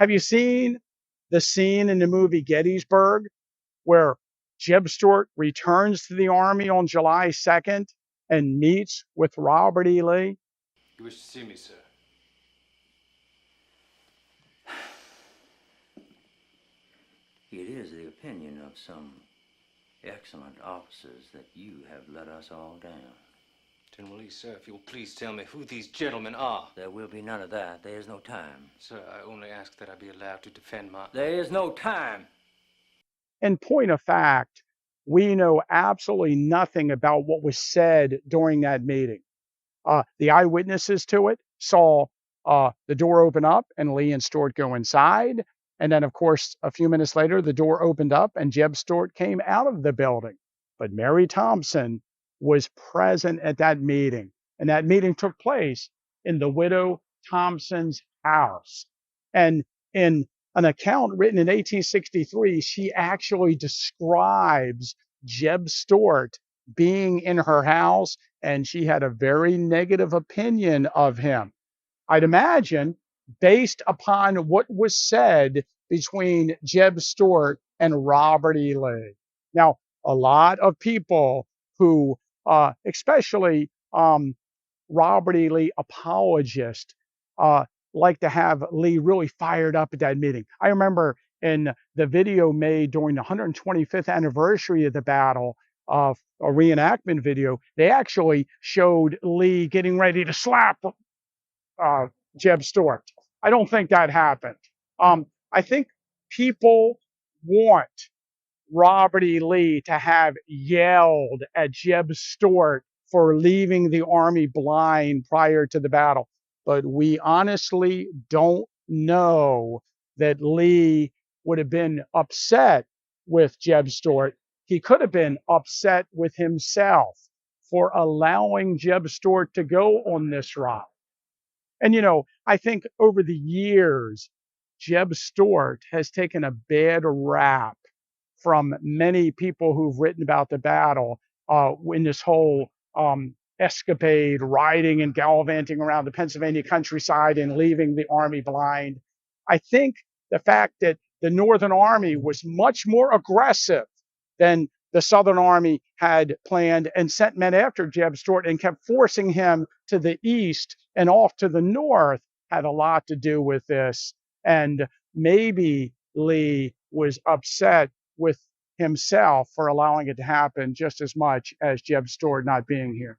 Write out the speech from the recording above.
Have you seen the scene in the movie Gettysburg where Jeb Stuart returns to the Army on July 2nd and meets with Robert E. Lee? You wish to see me, sir? It is the opinion of some excellent officers that you have let us all down. General Lee, sir, if you'll please tell me who these gentlemen are. There will be none of that. There is no time. Sir, I only ask that I be allowed to defend my... There is no time. In point of fact, we know absolutely nothing about what was said during that meeting. The eyewitnesses to it saw the door open up and Lee and Stuart go inside. And then, of course, a few minutes later, the door opened up and Jeb Stuart came out of the building. But Mary Thompson was present at that meeting. And that meeting took place in the widow Thompson's house. And in an account written in 1863, she actually describes Jeb Stuart being in her house, and she had a very negative opinion of him. I'd imagine, based upon what was said between Jeb Stuart and Robert E. Lee. Now, a lot of people who, especially Robert E. Lee apologists, like to have Lee really fired up at that meeting. I remember in the video made during the 125th anniversary of the battle, a reenactment video, they actually showed Lee getting ready to slap Jeb Stuart. I don't think that happened. I think people want Robert E. Lee to have yelled at Jeb Stuart for leaving the Army blind prior to the battle. But we honestly don't know that Lee would have been upset with Jeb Stuart. He could have been upset with himself for allowing Jeb Stuart to go on this route. And, I think over the years, Jeb Stuart has taken a bad rap from many people who've written about the battle in this whole escapade, riding and gallivanting around the Pennsylvania countryside and leaving the Army blind. I think the fact that the Northern Army was much more aggressive than the Southern Army had planned and sent men after Jeb Stuart and kept forcing him to the east and off to the north had a lot to do with this. And maybe Lee was upset with himself for allowing it to happen just as much as Jeb Stuart not being here.